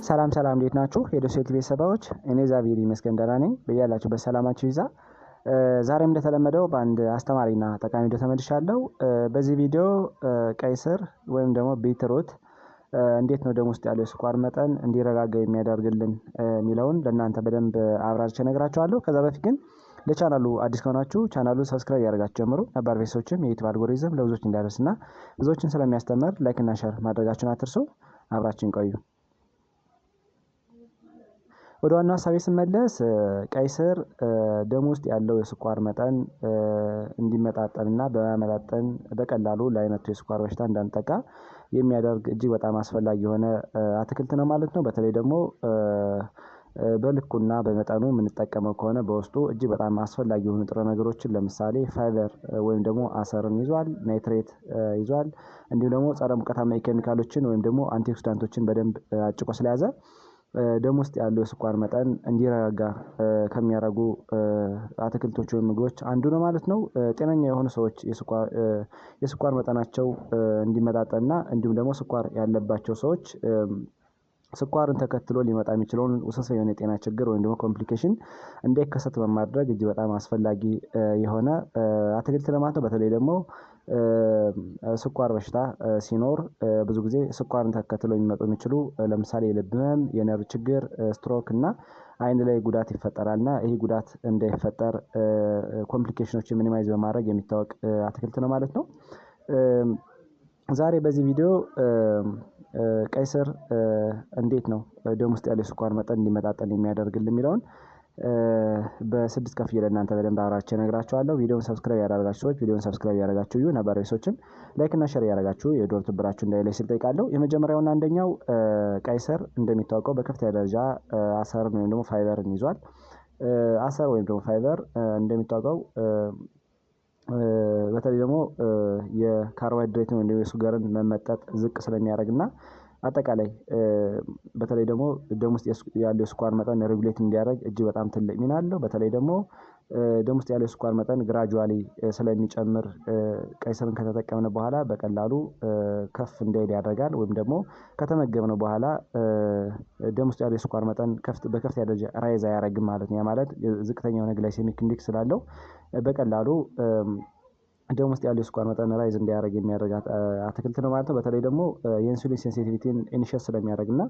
ሰላም ሰላም፣ እንዴት ናችሁ የደሴት ቤተሰቦች? እኔ ዛቪሪ መስገን ደህና ነኝ። በያላችሁበት ሰላማችሁ ይዛ። ዛሬም እንደተለመደው በአንድ አስተማሪና ጠቃሚ ቪዲዮ ተመልሻለሁ። በዚህ ቪዲዮ ቀይ ስር ወይም ደግሞ ቢትሩት እንዴት ነው ደም ውስጥ ያለው የስኳር መጠን እንዲረጋጋ የሚያደርግልን የሚለውን ለእናንተ በደንብ አብራርቼ እነግራችኋለሁ። ከዛ በፊት ግን ለቻናሉ አዲስ ከሆናችሁ ቻናሉን ሰብስክራይብ ያደርጋችሁ ጀምሩ። ነባር ቤተሰቦችም የዩቲዩብ አልጎሪዝም ለብዙዎች እንዲደርስና ብዙዎችን ስለሚያስተምር ላይክ እና ሼር ማድረጋችሁን አትርሱ። አብራችን ቆዩ። ወደ ዋናው ሀሳቤ ስመለስ ቀይ ስር ደም ውስጥ ያለው የስኳር መጠን እንዲመጣጠንና በመመጣጠን በቀላሉ ለአይነቱ የስኳር በሽታ እንዳንጠቃ የሚያደርግ እጅግ በጣም አስፈላጊ የሆነ አትክልት ነው ማለት ነው። በተለይ ደግሞ በልኩና በመጠኑ የምንጠቀመው ከሆነ በውስጡ እጅግ በጣም አስፈላጊ የሆኑ ንጥረ ነገሮችን ለምሳሌ ፋይበር ወይም ደግሞ አሰርን ይዟል፣ ናይትሬት ይዟል፣ እንዲሁም ደግሞ ጸረ ሙቀታማ ኬሚካሎችን ወይም ደግሞ አንቲኦክሲዳንቶችን በደንብ አጭቆ ስለያዘ ደም ውስጥ ያለው የስኳር መጠን እንዲረጋጋ ከሚያደርጉ አትክልቶች ወይም ምግቦች አንዱ ነው ማለት ነው። ጤነኛ የሆኑ ሰዎች የስኳር መጠናቸው እንዲመጣጠንና እንዲሁም ደግሞ ስኳር ያለባቸው ሰዎች ስኳርን ተከትሎ ሊመጣ የሚችለውን ውስብስብ የሆነ የጤና ችግር ወይም ደግሞ ኮምፕሊኬሽን እንዳይከሰት በማድረግ እጅግ በጣም አስፈላጊ የሆነ አትክልት ነው ማለት ነው። በተለይ ደግሞ ስኳር በሽታ ሲኖር ብዙ ጊዜ ስኳርን ተከትሎ የሚመጡ የሚችሉ ለምሳሌ የልብ ህመም፣ የነርቭ ችግር፣ ስትሮክ እና አይን ላይ ጉዳት ይፈጠራልና ይህ ጉዳት እንዳይፈጠር ኮምፕሊኬሽኖችን ሚኒማይዝ በማድረግ የሚታወቅ አትክልት ነው ማለት ነው። ዛሬ በዚህ ቪዲዮ ቀይ ስር እንዴት ነው ደም ውስጥ ያለው የስኳር መጠን እንዲመጣጠን የሚያደርግልን የሚለውን በስድስት ከፍዬ ለእናንተ በደንብ አብራርቼ እነግራችኋለሁ። ቪዲዮውን ሰብስክራይብ ያደረጋችሁ ሰዎች ቪዲዮውን ሰብስክራይብ ያደረጋችሁ እዩ፣ ነባር ሰዎችም ላይክ እና ሼር ያደረጋችሁ የዶር ትብብራችሁ እንዳይለይ ስል ጠይቃለሁ። የመጀመሪያውና አንደኛው ቀይ ስር እንደሚታወቀው በከፍተኛ ደረጃ አሰርን ወይም ደግሞ ፋይበርን ይዟል። አሰር ወይም ደግሞ ፋይበር እንደሚታወቀው በተለይ ደግሞ የካርቦሃይድሬትን ወይም የሱጋርን መመጠጥ ዝቅ ስለሚያደርግና አጠቃላይ በተለይ ደግሞ ደም ውስጥ ያለው የስኳር መጠን ሬጉሌት እንዲያደርግ እጅግ በጣም ትልቅ ሚና አለው። በተለይ ደግሞ ደም ውስጥ ያለው የስኳር መጠን ግራጁዋሊ ስለሚጨምር ቀይ ስርን ከተጠቀምን በኋላ በቀላሉ ከፍ እንዳይል ያደርጋል። ወይም ደግሞ ከተመገብነው በኋላ ደም ውስጥ ያለው የስኳር መጠን በከፍተኛ ደረጃ ራይዝ አያደርግም ማለት ነው። ያ ማለት ዝቅተኛ የሆነ ግላይሴሚክ ኢንዴክስ ስላለው በቀላሉ ደም ውስጥ ያለው የስኳር መጠን ራይዝ እንዲያደርግ የሚያደርግ አትክልት ነው ማለት ነው። በተለይ ደግሞ የኢንሱሊን ሴንሲቲቪቲን ኢኒሼት ስለሚያደርግና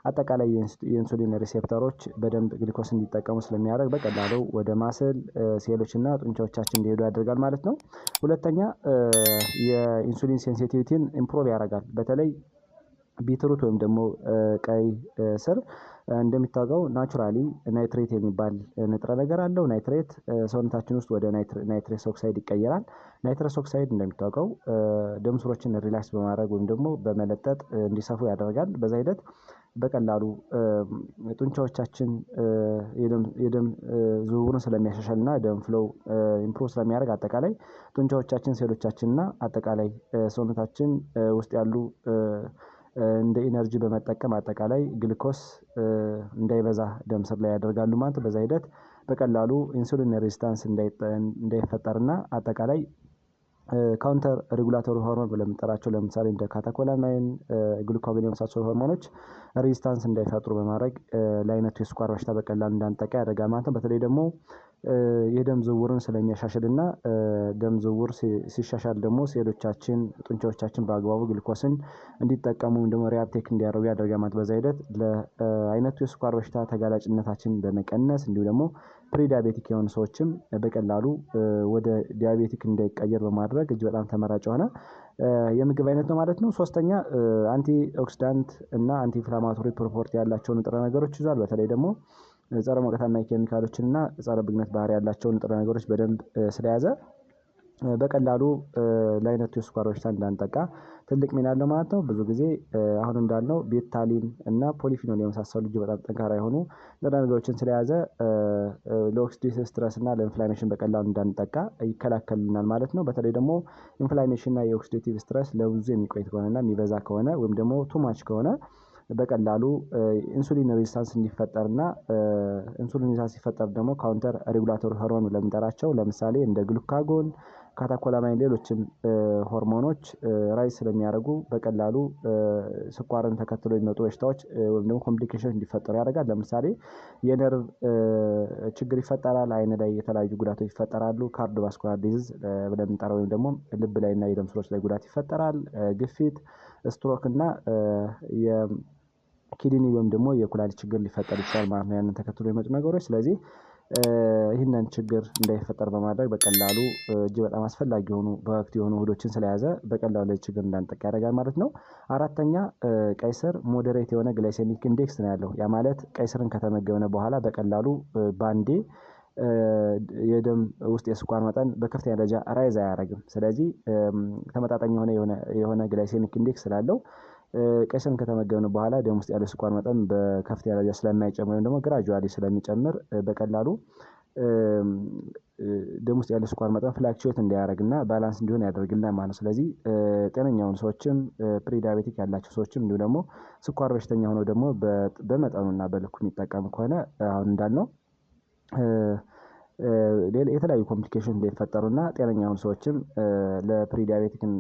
አጠቃላይ የኢንሱሊን ሪሴፕተሮች በደንብ ግሊኮስ እንዲጠቀሙ ስለሚያደርግ በቀላሉ ወደ ማስል ሴሎችና ጡንቻዎቻችን እንዲሄዱ ያደርጋል ማለት ነው። ሁለተኛ የኢንሱሊን ሴንሲቲቪቲን ኢምፕሩቭ ያደርጋል። በተለይ ቢትሩት ወይም ደግሞ ቀይ ስር እንደሚታወቀው ናቹራሊ ናይትሬት የሚባል ንጥረ ነገር አለው። ናይትሬት ሰውነታችን ውስጥ ወደ ናይትሬስ ኦክሳይድ ይቀየራል። ናይትረስ ኦክሳይድ እንደሚታወቀው ደም ስሮችን ሪላክስ በማድረግ ወይም ደግሞ በመለጠጥ እንዲሰፉ ያደርጋል። በዛ ሂደት በቀላሉ ጡንቻዎቻችን የደም ዝውውሩን ስለሚያሻሽልና ደም ፍሎው ኢምፕሩቭ ስለሚያደርግ አጠቃላይ ጡንቻዎቻችን፣ ሴሎቻችንና አጠቃላይ ሰውነታችን ውስጥ ያሉ እንደ ኢነርጂ በመጠቀም አጠቃላይ ግሉኮስ እንዳይበዛ ደም ስር ላይ ያደርጋሉ ማለት። በዛ ሂደት በቀላሉ ኢንሱሊን ሬዚስታንስ እንዳይፈጠርና አጠቃላይ ካውንተር ሬጉላቶሪ ሆርሞን ብለን የምንጠራቸው ለምሳሌ እንደ ካተኮላማይን፣ ግሉካጎን የመሳሰሉ ሆርሞኖች ሬዚስታንስ እንዳይፈጥሩ በማድረግ ለአይነቱ የስኳር በሽታ በቀላሉ እንዳንጠቃ ያደርጋል ማለት ነው። በተለይ ደግሞ የደም ዝውውርን ስለሚያሻሽልና ደም ዝውውር ሲሻሻል ደግሞ ሴሎቻችን፣ ጡንቻዎቻችን በአግባቡ ግሉኮስን እንዲጠቀሙ ወይም ደግሞ ሪአፕቴክ እንዲያደርጉ ያደርጋል ማለት። በዛ ሂደት ለአይነቱ የስኳር በሽታ ተጋላጭነታችን በመቀነስ እንዲሁ ደግሞ ፕሪዲያቤቲክ የሆኑ ሰዎችም በቀላሉ ወደ ዲያቤቲክ እንዳይቀየር በማድረግ እጅግ በጣም ተመራጭ የሆነ የምግብ አይነት ነው ማለት ነው። ሶስተኛ አንቲ ኦክሲዳንት እና አንቲ ኢንፍላማቶሪ ፕሮፐርቲ ያላቸውን ንጥረ ነገሮች ይዟል። በተለይ ደግሞ ጸረ ሙቀታማ ኬሚካሎችን እና ጸረ ብግነት ባህሪ ያላቸውን ንጥረ ነገሮች በደንብ ስለያዘ በቀላሉ ለአይነቱ የስኳር በሽታ እንዳንጠቃ ትልቅ ሚና አለው ማለት ነው። ብዙ ጊዜ አሁን እንዳልነው ቤታሊን እና ፖሊፊኖል የመሳሰሉ እጅግ በጣም ጠንካራ የሆኑ ንጥረ ነገሮችን ስለያዘ ለኦክሲዲቲቭ ስትረስ እና ለኢንፍላሜሽን በቀላሉ እንዳንጠቃ ይከላከልናል ማለት ነው። በተለይ ደግሞ ኢንፍላሜሽን እና የኦክሲዲቲቭ ስትረስ ለብዙ የሚቆይ ከሆነና የሚበዛ ከሆነ ወይም ደግሞ ቱማች ከሆነ በቀላሉ ኢንሱሊን ሬዚስታንስ እንዲፈጠርና ኢንሱሊን ሬዚስታንስ ሲፈጠር ደግሞ ካውንተር ሬጉላቶሪ ሆርሞን ለምንጠራቸው ለምሳሌ እንደ ግሉካጎን፣ ካታኮላማይን ሌሎችም ሆርሞኖች ራይዝ ስለሚያደርጉ በቀላሉ ስኳርን ተከትሎ የሚመጡ በሽታዎች ወይም ደግሞ ኮምፕሊኬሽን እንዲፈጠሩ ያደርጋል። ለምሳሌ የነርቭ ችግር ይፈጠራል፣ አይን ላይ የተለያዩ ጉዳቶች ይፈጠራሉ፣ ካርዲዮቫስኩላር ዲዚዝ ብለን የምንጠራው ወይም ደግሞ ልብ ላይ እና የደም ስሮች ላይ ጉዳት ይፈጠራል፣ ግፊት፣ ስትሮክ እና የኪድኒ ወይም ደግሞ የኩላሊት ችግር ሊፈጠር ይችላል ማለት ነው ያንን ተከትሎ የሚመጡ ነገሮች። ስለዚህ ይህንን ችግር እንዳይፈጠር በማድረግ በቀላሉ እጅግ በጣም አስፈላጊ የሆኑ በወቅት የሆኑ ውህዶችን ስለያዘ በቀላሉ ለዚህ ችግር እንዳንጠቃ ያደርጋል ማለት ነው። አራተኛ ቀይ ስር ሞዴሬት የሆነ ግላይሴሚክ ኢንዴክስ ነው ያለው። ያ ማለት ቀይ ስርን ከተመገብነ በኋላ በቀላሉ ባንዴ የደም ውስጥ የስኳር መጠን በከፍተኛ ደረጃ ራይዝ አያደርግም። ስለዚህ ተመጣጣኝ የሆነ ግላይሴሚክ ኢንዴክስ ስላለው ቀይ ስርን ከተመገብን በኋላ ደም ውስጥ ያለው ስኳር መጠን በከፍተኛ ደረጃ ስለማይጨምር ወይም ደግሞ ግራጁዋሊ ስለሚጨምር በቀላሉ ደም ውስጥ ያለው ስኳር መጠን ፍላክቹዌት እንዳያደርግና ባላንስ እንዲሆን ያደርግልናል ማለት ነው። ስለዚህ ጤነኛውን ሰዎችም ፕሪዳያቤቲክ ያላቸው ሰዎችም እንዲሁ ደግሞ ስኳር በሽተኛ ሆነው ደግሞ በመጠኑና በልኩ የሚጠቀም ከሆነ አሁን እንዳልነው የተለያዩ ኮምፕሊኬሽን እንዳይፈጠሩና ጤነኛውን ሰዎችም ለፕሪዳያቤቲክን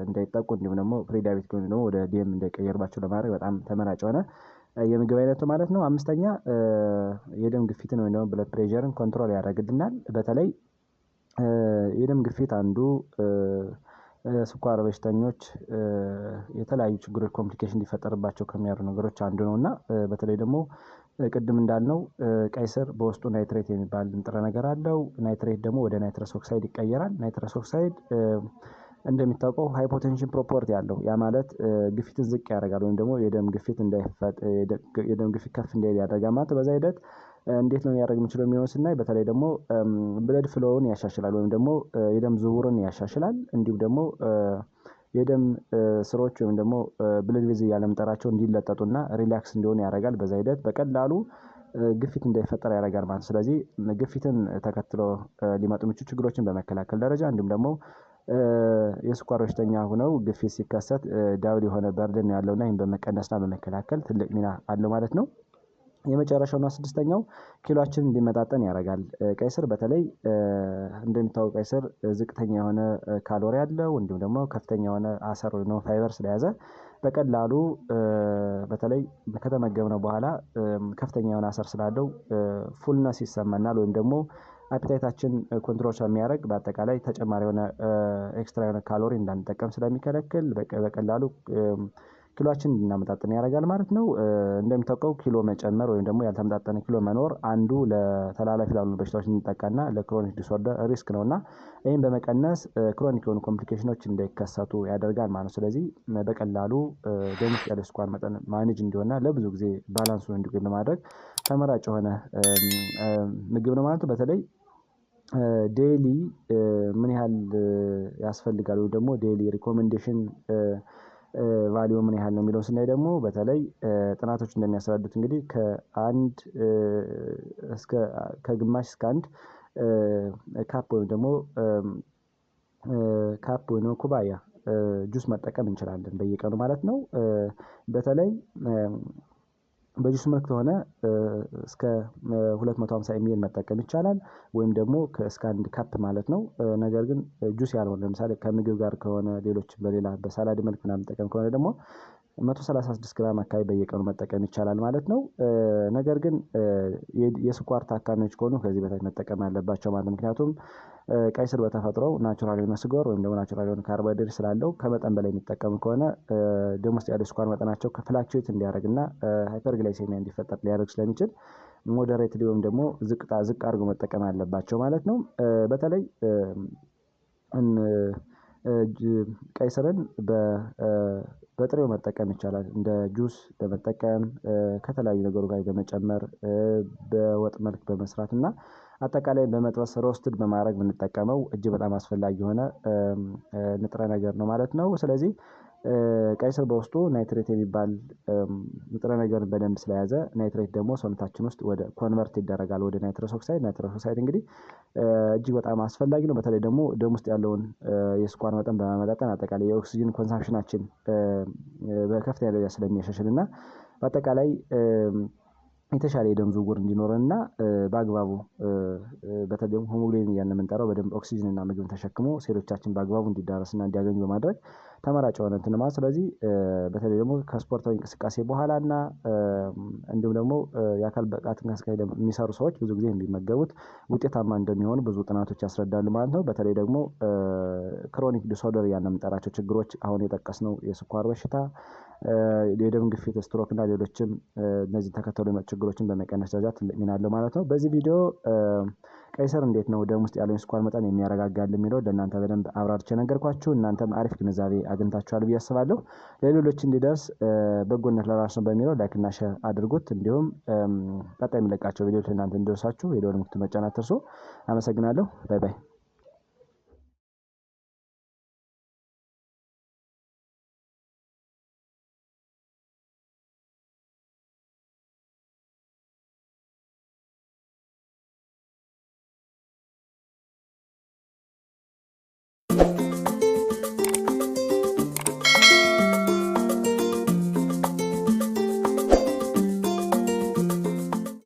እንዳይጠቁ እንዲሁም ደግሞ ፕሪዳያቤቲክ ወይም ደግሞ ወደ ዲኤም እንዳይቀየርባቸው ለማድረግ በጣም ተመራጭ የሆነ የምግብ አይነት ነው ማለት ነው። አምስተኛ የደም ግፊትን ወይም ደግሞ ብለድ ፕሬሸርን ኮንትሮል ያደርግልናል። በተለይ የደም ግፊት አንዱ ስኳር በሽተኞች የተለያዩ ችግሮች ኮምፕሊኬሽን እንዲፈጠርባቸው ከሚያደርጉ ነገሮች አንዱ ነው እና በተለይ ደግሞ ቅድም እንዳልነው ቀይ ስር በውስጡ ናይትሬት የሚባል ንጥረ ነገር አለው። ናይትሬት ደግሞ ወደ ናይትረስ ኦክሳይድ ይቀየራል። ናይትረስ ኦክሳይድ እንደሚታወቀው ሃይፖቴንሽን ፕሮፐርቲ አለው። ያ ማለት ግፊትን ዝቅ ያደርጋል ወይም ደግሞ የደም ግፊት ከፍ እንዳይል ያደርጋል ማለት። በዛ ሂደት እንዴት ነው ሊያደርግ የሚችለው የሚለውን ስናይ በተለይ ደግሞ ብለድ ፍሎውን ያሻሽላል ወይም ደግሞ የደም ዝውውርን ያሻሽላል። እንዲሁም ደግሞ የደም ስሮች ወይም ደግሞ ብለድ ቬዝል እያልን የምንጠራቸው እንዲለጠጡና ሪላክስ እንዲሆኑ ያደርጋል። በዛ ሂደት በቀላሉ ግፊት እንዳይፈጠር ያደርጋል ማለት ነው። ስለዚህ ግፊትን ተከትሎ ሊመጡ የሚችሉ ችግሮችን በመከላከል ደረጃ እንዲሁም ደግሞ የስኳር በሽተኛ ሆነው ግፊት ሲከሰት ዳብል የሆነ በርደን ያለውና ይህን በመቀነስና በመከላከል ትልቅ ሚና አለው ማለት ነው። የመጨረሻውና ስድስተኛው ኪሎአችንን እንዲመጣጠን ያደርጋል። ቀይ ስር በተለይ እንደሚታወቀው ቀይ ስር ዝቅተኛ የሆነ ካሎሪ አለው እንዲሁም ደግሞ ከፍተኛ የሆነ አሰር ወይ ፋይበር ስለያዘ በቀላሉ በተለይ ከተመገብነው በኋላ ከፍተኛ የሆነ አሰር ስላለው ፉልነስ ይሰማናል ወይም ደግሞ አፒታይታችን ኮንትሮል ስለሚያደርግ በአጠቃላይ ተጨማሪ የሆነ ኤክስትራ የሆነ ካሎሪ እንዳንጠቀም ስለሚከለክል በቀላሉ ኪሎአችን እንድናመጣጥን ያደርጋል ማለት ነው። እንደሚታወቀው ኪሎ መጨመር ወይም ደግሞ ያልተመጣጠነ ኪሎ መኖር አንዱ ለተላላፊ ላሉ በሽታዎች እንጠቃና ለክሮኒክ ዲስኦርደር ሪስክ ነውና ይህን በመቀነስ ክሮኒክ የሆኑ ኮምፕሊኬሽኖች እንዳይከሰቱ ያደርጋል ማለት ነው። ስለዚህ በቀላሉ ደም ውስጥ ያለው ስኳር መጠን ማኔጅ እንዲሆንና ለብዙ ጊዜ ባላንሱን እንዲቆይ በማድረግ ተመራጭ የሆነ ምግብ ነው ማለት ነው። በተለይ ዴይሊ ምን ያህል ያስፈልጋል ወይም ደግሞ ዴይሊ ሪኮሜንዴሽን ቫልዩ ምን ያህል ነው የሚለውን ስናይ ደግሞ በተለይ ጥናቶች እንደሚያስረዱት እንግዲህ ከግማሽ እስከ አንድ ካፕ ወይም ደግሞ ኩባያ ጁስ መጠቀም እንችላለን በየቀኑ ማለት ነው። በተለይ በጁስ መልክ ከሆነ እስከ 250 ኤምኤል መጠቀም ይቻላል ወይም ደግሞ እስከ አንድ ካፕ ማለት ነው። ነገር ግን ጁስ ያልሆነ ለምሳሌ ከምግብ ጋር ከሆነ ሌሎች በሌላ በሳላድ መልክ ምናምን መጠቀም ከሆነ ደግሞ 136 ግራም አካባቢ በየቀኑ መጠቀም ይቻላል ማለት ነው። ነገር ግን የስኳር ታካሚዎች ከሆኑ ከዚህ በታች መጠቀም አለባቸው ማለት ነው። ምክንያቱም ቀይ ስር በተፈጥሮው ናቹራል የሆነ ስኳር ወይም ደግሞ ናቹራል የሆነ ካርቦሃይድሬት ስላለው ከመጠን በላይ የሚጠቀሙ ከሆነ ደም ውስጥ ያለው ስኳር መጠናቸው ፍላክቹዌት እንዲያደርግና ሃይፐርግላይሴሚያ እንዲፈጠር ሊያደርግ ስለሚችል ሞዴሬትሊ ወይም ደግሞ ዝቅ አድርጎ መጠቀም አለባቸው ማለት ነው። በተለይ ቀይ ስርን በጥሬው መጠቀም ይቻላል። እንደ ጁስ በመጠቀም ከተለያዩ ነገሮች ጋር በመጨመር በወጥ መልክ በመስራት እና አጠቃላይ በመጥበስ ሮስትድ በማድረግ ብንጠቀመው እጅግ በጣም አስፈላጊ የሆነ ንጥረ ነገር ነው ማለት ነው። ስለዚህ ቀይ ስር በውስጡ ናይትሬት የሚባል ንጥረ ነገር በደንብ ስለያዘ ናይትሬት ደግሞ ሰውነታችን ውስጥ ወደ ኮንቨርት ይደረጋል ወደ ናይትረስ ኦክሳይድ። ናይትረስ ኦክሳይድ እንግዲህ እጅግ በጣም አስፈላጊ ነው። በተለይ ደግሞ ደም ውስጥ ያለውን የስኳር መጠን በማመጣጠን አጠቃላይ የኦክሲጅን ኮንሳምፕሽናችን በከፍተኛ ደረጃ ስለሚያሻሽል እና በአጠቃላይ የተሻለ የደም ዝውውር እንዲኖረንና በአግባቡ በተለይ ደግሞ ሆሞግሎቢን እያልን የምንጠራው በደንብ ኦክሲጅን እና ምግብን ተሸክሞ ሴሎቻችን በአግባቡ እንዲዳረስና እንዲያገኙ በማድረግ ተመራጭ የሆነ እንትን ማለት። ስለዚህ በተለይ ደግሞ ከስፖርታዊ እንቅስቃሴ በኋላ እና እንዲሁም ደግሞ የአካል ብቃት እንቅስቃሴ የሚሰሩ ሰዎች ብዙ ጊዜ የሚመገቡት ውጤታማ እንደሚሆኑ ብዙ ጥናቶች ያስረዳሉ ማለት ነው። በተለይ ደግሞ ክሮኒክ ዲስኦርደር እያልን የምንጠራቸው ችግሮች አሁን የጠቀስነው የስኳር በሽታ፣ የደም ግፊት፣ ስትሮክ እና ሌሎችም እነዚህ ተከተሉ የመጡ ችግሮችን በመቀነስ ደረጃ ትልቅ ሚና አለው ማለት ነው። በዚህ ቪዲዮ ቀይ ስር እንዴት ነው ደም ውስጥ ያለውን የስኳር መጠን የሚያረጋጋል የሚለው ለእናንተ በደንብ አብራርቼ ነገርኳችሁ። እናንተም አሪፍ ግንዛቤ አግኝታችኋል ብዬ አስባለሁ። ለሌሎች እንዲደርስ በጎነት ለራስ ነው በሚለው ላይክ እና ሼር አድርጉት። እንዲሁም ቀጣይ የሚለቃቸው ቪዲዮዎች ለእናንተ እንዲደርሳችሁ የደወል ምልክቱን መጫን አትርሱ። አመሰግናለሁ። ባይ ባይ።